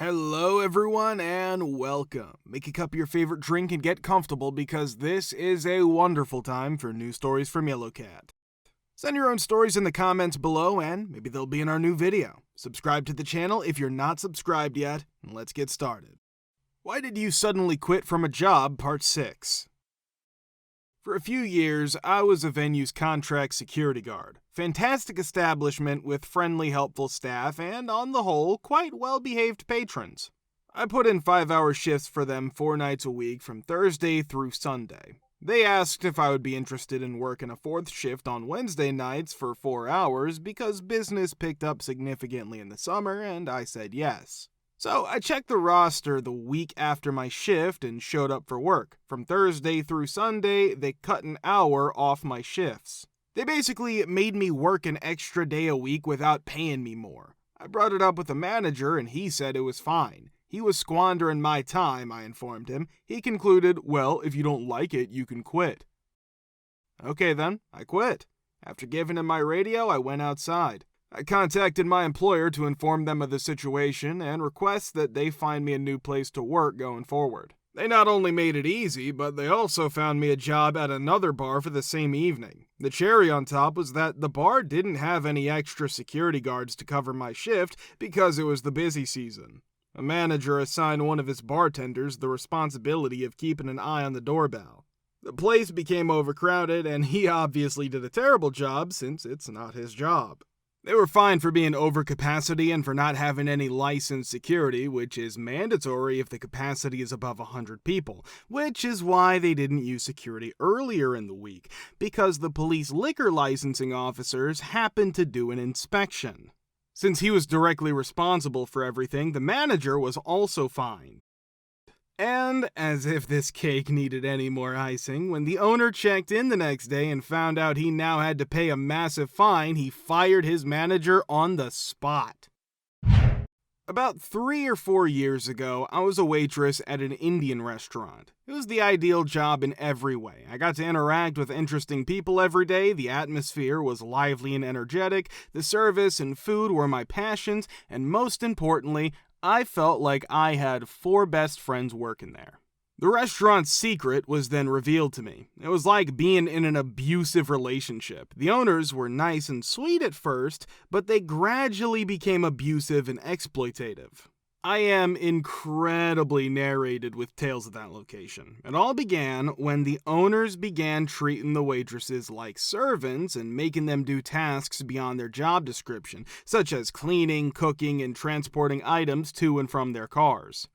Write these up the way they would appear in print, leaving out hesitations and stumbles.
Hello everyone and welcome. Make a cup of your favorite drink and get comfortable because this is a wonderful time for news stories from Yellow Cat. Send your own stories in the comments below and maybe they'll be in our new video. Subscribe to the channel if you're not subscribed yet, and let's get started. Why did you suddenly quit from a job? Part 6. For a few years, I was a venue's contract security guard. Fantastic establishment with friendly, helpful staff and, on the whole, quite well-behaved patrons. I put in 5-hour shifts for them 4 nights a week from Thursday through Sunday. They asked if I would be interested in working a 4th shift on Wednesday nights for 4 hours because business picked up significantly in the summer, and I said yes. So I checked the roster the week after my shift and showed up for work. From Thursday through Sunday, they cut an hour off my shifts. They basically made me work an extra day a week without paying me more. I brought it up with the manager and he said it was fine. He was squandering my time, I informed him. He concluded, well, if you don't like it, you can quit. Okay then, I quit. After giving him my radio, I went outside. I contacted my employer to inform them of the situation and request that they find me a new place to work going forward. They not only made it easy, but they also found me a job at another bar for the same evening. The cherry on top was that the bar didn't have any extra security guards to cover my shift because it was the busy season. A manager assigned one of his bartenders the responsibility of keeping an eye on the doorbell. The place became overcrowded and he obviously did a terrible job since it's not his job. They were fined for being over capacity and for not having any licensed security, which is mandatory if the capacity is above 100 people, which is why they didn't use security earlier in the week, because the police liquor licensing officers happened to do an inspection. Since he was directly responsible for everything, the manager was also fined. And, as if this cake needed any more icing, when the owner checked in the next day and found out he now had to pay a massive fine, he fired his manager on the spot. About 3 or 4 years ago, I was a waitress at an Indian restaurant. It was the ideal job in every way. I got to interact with interesting people every day, the atmosphere was lively and energetic, the service and food were my passions, and most importantly, I felt like I had 4 best friends working there. The restaurant's secret was then revealed to me. It was like being in an abusive relationship. The owners were nice and sweet at first, but they gradually became abusive and exploitative. I am incredibly narrated with tales of that location. It all began when the owners began treating the waitresses like servants and making them do tasks beyond their job description, such as cleaning, cooking, and transporting items to and from their cars.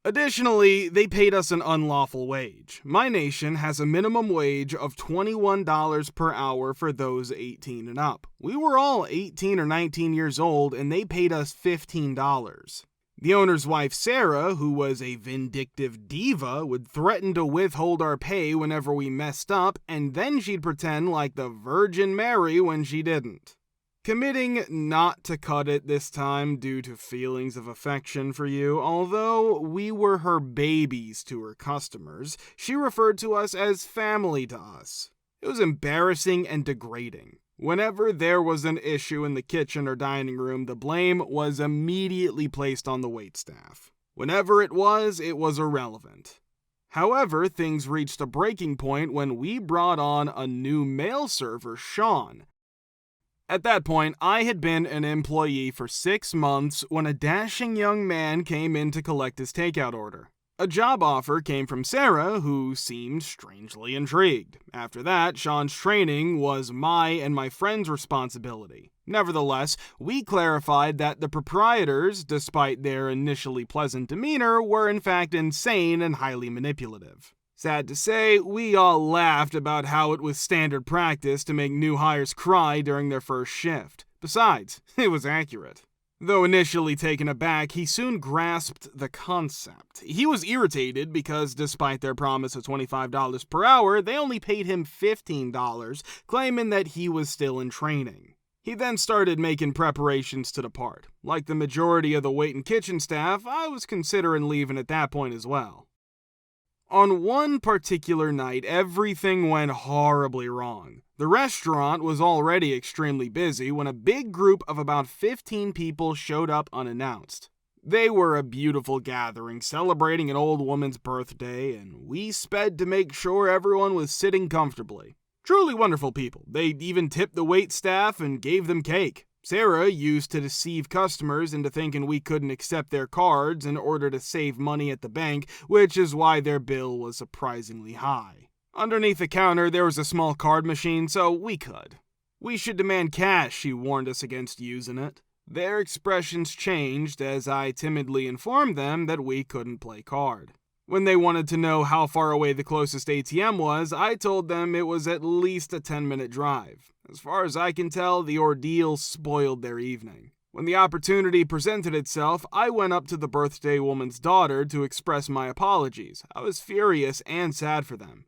Additionally, they paid us an unlawful wage. My nation has a minimum wage of $21 per hour for those 18 and up. We were all 18 or 19 years old and they paid us $15. The owner's wife, Sarah, who was a vindictive diva, would threaten to withhold our pay whenever we messed up, and then she'd pretend like the Virgin Mary when she didn't. Committing not to cut it this time due to feelings of affection for you, although we were her babies to her customers, she referred to us as family to us. It was embarrassing and degrading. Whenever there was an issue in the kitchen or dining room, the blame was immediately placed on the waitstaff. Whenever it was irrelevant. However, things reached a breaking point when we brought on a new male server, Sean. At that point, I had been an employee for 6 months when a dashing young man came in to collect his takeout order. A job offer came from Sarah, who seemed strangely intrigued. After that, Sean's training was my and my friend's responsibility. Nevertheless, we clarified that the proprietors, despite their initially pleasant demeanor, were in fact insane and highly manipulative. Sad to say, we all laughed about how it was standard practice to make new hires cry during their first shift. Besides, it was accurate. Though initially taken aback, he soon grasped the concept. He was irritated because despite their promise of $25 per hour, they only paid him $15, claiming that he was still in training. He then started making preparations to depart. Like the majority of the wait and kitchen staff, I was considering leaving at that point as well. On one particular night, everything went horribly wrong. The restaurant was already extremely busy when a big group of about 15 people showed up unannounced. They were a beautiful gathering celebrating an old woman's birthday, and we sped to make sure everyone was sitting comfortably. Truly wonderful people. They even tipped the wait staff and gave them cake. Sarah used to deceive customers into thinking we couldn't accept their cards in order to save money at the bank, which is why their bill was surprisingly high. Underneath the counter, there was a small card machine, so we could. We should demand cash, she warned us against using it. Their expressions changed as I timidly informed them that we couldn't play card. When they wanted to know how far away the closest ATM was, I told them it was at least a 10-minute drive. As far as I can tell, the ordeal spoiled their evening. When the opportunity presented itself, I went up to the birthday woman's daughter to express my apologies. I was furious and sad for them.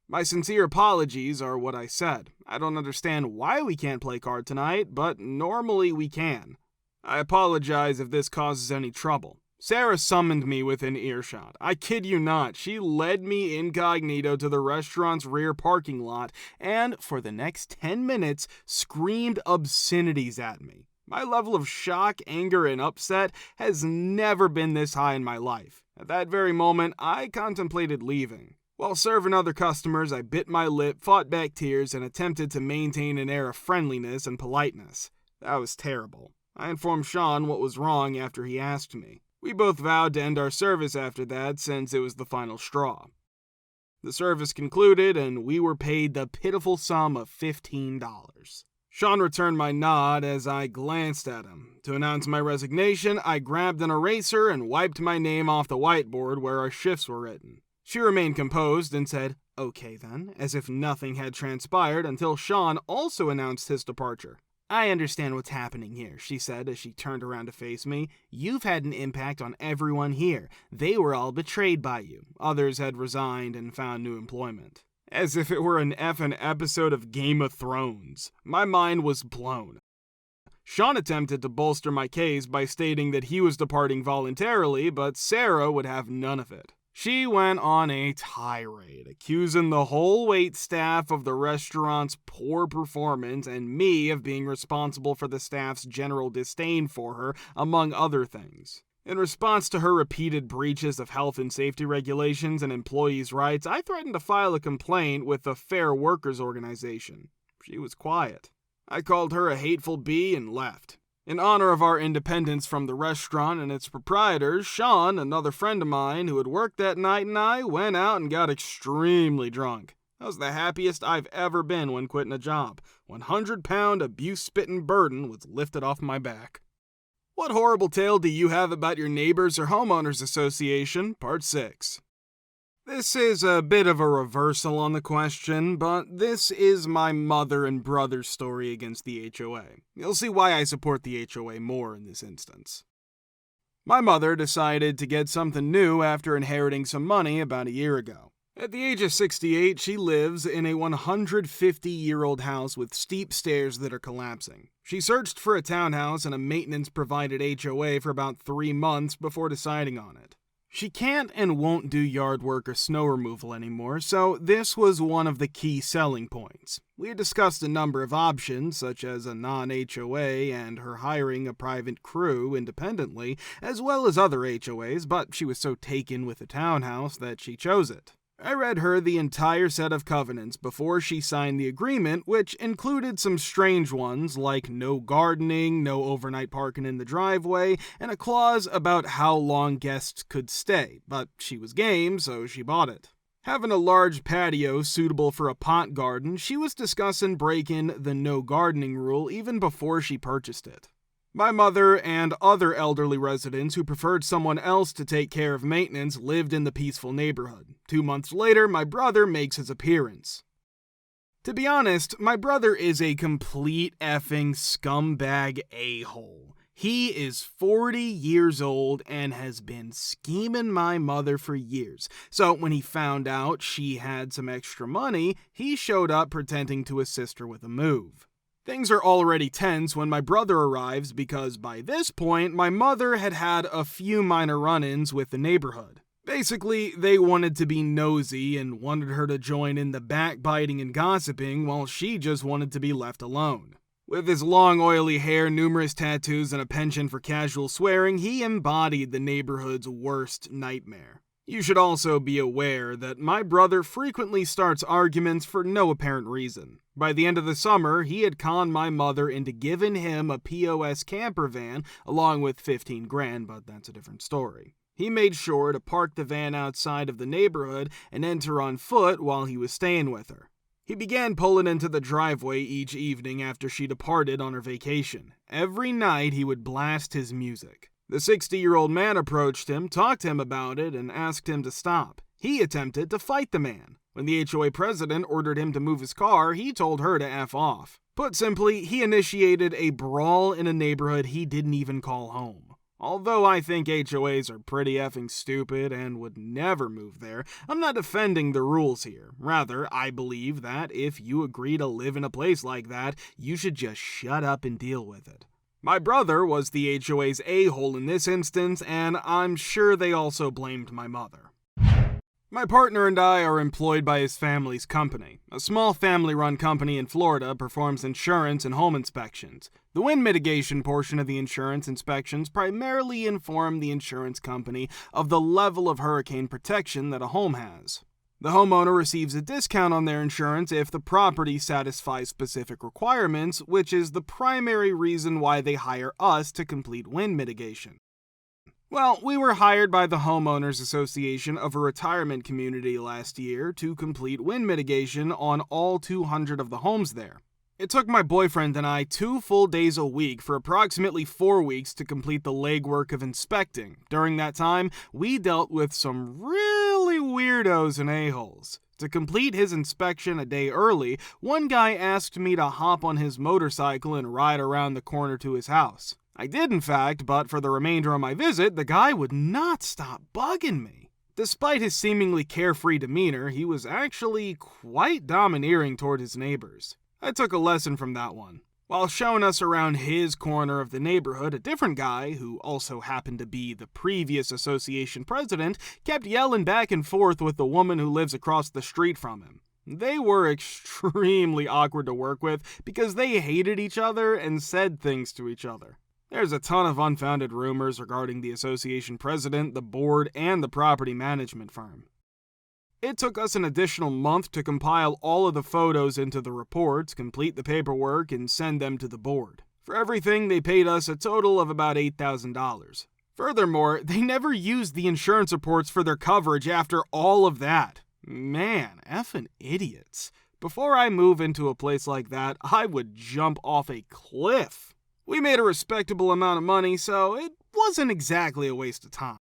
My sincere apologies are what I said. I don't understand why we can't play card tonight, but normally we can. I apologize if this causes any trouble. Sarah summoned me within earshot. I kid you not, she led me incognito to the restaurant's rear parking lot and, for the next 10 minutes, screamed obscenities at me. My level of shock, anger, and upset has never been this high in my life. At that very moment, I contemplated leaving. While serving other customers, I bit my lip, fought back tears, and attempted to maintain an air of friendliness and politeness. That was terrible. I informed Sean what was wrong after he asked me. We both vowed to end our service after that since it was the final straw. The service concluded and we were paid the pitiful sum of $15. Sean returned my nod as I glanced at him. To announce my resignation, I grabbed an eraser and wiped my name off the whiteboard where our shifts were written. She remained composed and said, "Okay then," as if nothing had transpired until Sean also announced his departure. "I understand what's happening here," she said as she turned around to face me. "You've had an impact on everyone here. They were all betrayed by you. Others had resigned and found new employment." As if it were an effing episode of Game of Thrones. My mind was blown. Sean attempted to bolster my case by stating that he was departing voluntarily, but Sarah would have none of it. She went on a tirade, accusing the whole wait staff of the restaurant's poor performance and me of being responsible for the staff's general disdain for her, among other things. In response to her repeated breaches of health and safety regulations and employees' rights, I threatened to file a complaint with the Fair Workers Organization. She was quiet. I called her a hateful bee and left. In honor of our independence from the restaurant and its proprietors, Sean, another friend of mine who had worked that night, and I went out and got extremely drunk. That was the happiest I've ever been when quitting a job. 100-pound abuse-spitting burden was lifted off my back. What horrible tale do you have about your neighbors or homeowners association? Part 6. This is a bit of a reversal on the question, but this is my mother and brother's story against the HOA. You'll see why I support the HOA more in this instance. My mother decided to get something new after inheriting some money about a year ago. At the age of 68, she lives in a 150-year-old house with steep stairs that are collapsing. She searched for a townhouse and a maintenance-provided HOA for about 3 months before deciding on it. She can't and won't do yard work or snow removal anymore, so this was one of the key selling points. We had discussed a number of options, such as a non-HOA and her hiring a private crew independently, as well as other HOAs, but she was so taken with the townhouse that she chose it. I read her the entire set of covenants before she signed the agreement, which included some strange ones like no gardening, no overnight parking in the driveway, and a clause about how long guests could stay, but she was game, so she bought it. Having a large patio suitable for a pot garden, she was discussing breaking the no gardening rule even before she purchased it. My mother and other elderly residents who preferred someone else to take care of maintenance lived in the peaceful neighborhood. 2 months later, my brother makes his appearance. To be honest, my brother is a complete effing scumbag a-hole. He is 40 years old and has been scheming my mother for years. So when he found out she had some extra money, he showed up pretending to assist her with a move. Things are already tense when my brother arrives because by this point, my mother had had a few minor run-ins with the neighborhood. Basically, they wanted to be nosy and wanted her to join in the backbiting and gossiping while she just wanted to be left alone. With his long, oily hair, numerous tattoos, and a penchant for casual swearing, he embodied the neighborhood's worst nightmare. You should also be aware that my brother frequently starts arguments for no apparent reason. By the end of the summer, he had conned my mother into giving him a POS camper van along with 15 grand, but that's a different story. He made sure to park the van outside of the neighborhood and enter on foot while he was staying with her. He began pulling into the driveway each evening after she departed on her vacation. Every night he would blast his music. The 60-year-old man approached him, talked to him about it, and asked him to stop. He attempted to fight the man. When the HOA president ordered him to move his car, he told her to F off. Put simply, he initiated a brawl in a neighborhood he didn't even call home. Although I think HOAs are pretty effing stupid and would never move there, I'm not defending the rules here. Rather, I believe that if you agree to live in a place like that, you should just shut up and deal with it. My brother was the HOA's a-hole in this instance, and I'm sure they also blamed my mother. My partner and I are employed by his family's company. A small family-run company in Florida performs insurance and home inspections. The wind mitigation portion of the insurance inspections primarily inform the insurance company of the level of hurricane protection that a home has. The homeowner receives a discount on their insurance if the property satisfies specific requirements, which is the primary reason why they hire us to complete wind mitigation. Well, we were hired by the Homeowners Association of a retirement community last year to complete wind mitigation on all 200 of the homes there. It took my boyfriend and I 2 full days a week for approximately 4 weeks to complete the legwork of inspecting. During that time, we dealt with some really weirdos and a-holes. To complete his inspection a day early, one guy asked me to hop on his motorcycle and ride around the corner to his house. I did, in fact, but for the remainder of my visit, the guy would not stop bugging me. Despite his seemingly carefree demeanor, he was actually quite domineering toward his neighbors. I took a lesson from that one. While showing us around his corner of the neighborhood, a different guy, who also happened to be the previous association president, kept yelling back and forth with the woman who lives across the street from him. They were extremely awkward to work with because they hated each other and said things to each other. There's a ton of unfounded rumors regarding the association president, the board, and the property management firm. It took us an additional month to compile all of the photos into the reports, complete the paperwork, and send them to the board. For everything, they paid us a total of about $8,000. Furthermore, they never used the insurance reports for their coverage after all of that. Man, effing idiots. Before I move into a place like that, I would jump off a cliff. We made a respectable amount of money, so it wasn't exactly a waste of time.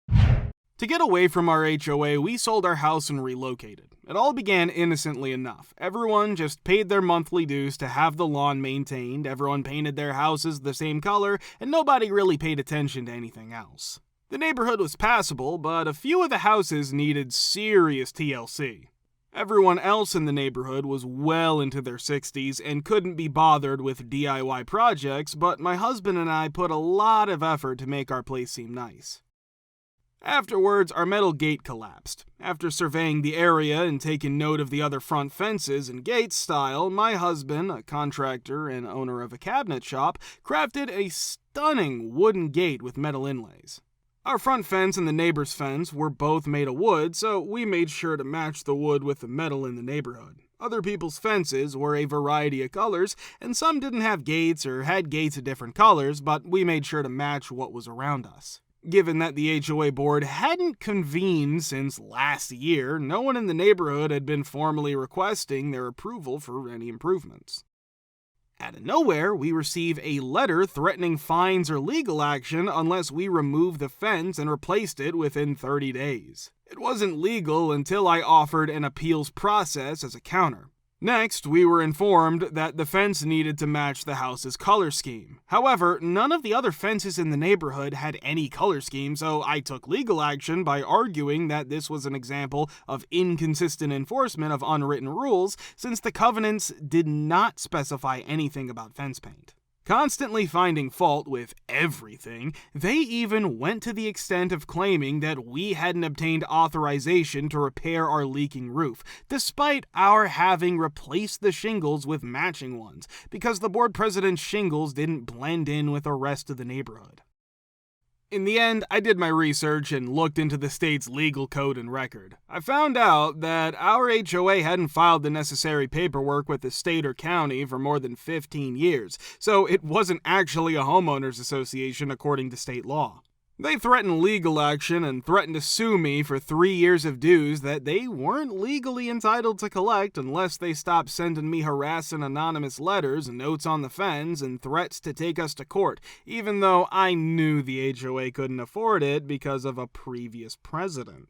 To get away from our HOA, we sold our house and relocated. It all began innocently enough. Everyone just paid their monthly dues to have the lawn maintained, everyone painted their houses the same color, and nobody really paid attention to anything else. The neighborhood was passable, but a few of the houses needed serious TLC. Everyone else in the neighborhood was well into their 60s and couldn't be bothered with DIY projects, but my husband and I put a lot of effort to make our place seem nice. Afterwards, our metal gate collapsed. After surveying the area and taking note of the other front fences and gate style, my husband, a contractor and owner of a cabinet shop, crafted a stunning wooden gate with metal inlays. Our front fence and the neighbor's fence were both made of wood, so we made sure to match the wood with the metal in the neighborhood. Other people's fences were a variety of colors, and some didn't have gates or had gates of different colors, but we made sure to match what was around us. Given that the HOA board hadn't convened since last year, no one in the neighborhood had been formally requesting their approval for any improvements. Out of nowhere, we receive a letter threatening fines or legal action unless we remove the fence and replaced it within 30 days. It wasn't legal until I offered an appeals process as a counter. Next, we were informed that the fence needed to match the house's color scheme. However, none of the other fences in the neighborhood had any color scheme, so I took legal action by arguing that this was an example of inconsistent enforcement of unwritten rules, since the covenants did not specify anything about fence paint. Constantly finding fault with everything, they even went to the extent of claiming that we hadn't obtained authorization to repair our leaking roof, despite our having replaced the shingles with matching ones, because the board president's shingles didn't blend in with the rest of the neighborhood. In the end, I did my research and looked into the state's legal code and record. I found out that our HOA hadn't filed the necessary paperwork with the state or county for more than 15 years, so it wasn't actually a homeowners association according to state law. They threatened legal action and threatened to sue me for 3 years of dues that they weren't legally entitled to collect unless they stopped sending me harassing anonymous letters, notes on the fence, and threats to take us to court, even though I knew the HOA couldn't afford it because of a previous president.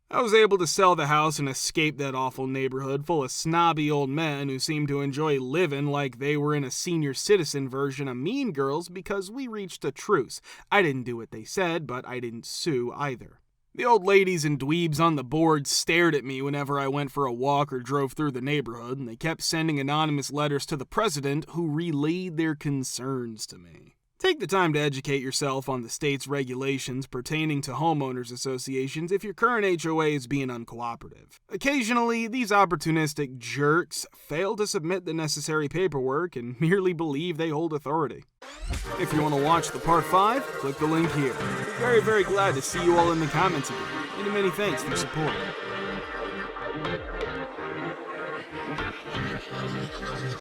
I was able to sell the house and escape that awful neighborhood full of snobby old men who seemed to enjoy living like they were in a senior citizen version of Mean Girls because we reached a truce. I didn't do what they said, but I didn't sue either. The old ladies and dweebs on the board stared at me whenever I went for a walk or drove through the neighborhood, and they kept sending anonymous letters to the president who relayed their concerns to me. Take the time to educate yourself on the state's regulations pertaining to homeowners associations if your current HOA is being uncooperative. Occasionally, these opportunistic jerks fail to submit the necessary paperwork and merely believe they hold authority. If you want to watch the part 5, click the link here. We're very, very glad to see you all in the comments again. Many thanks for your support.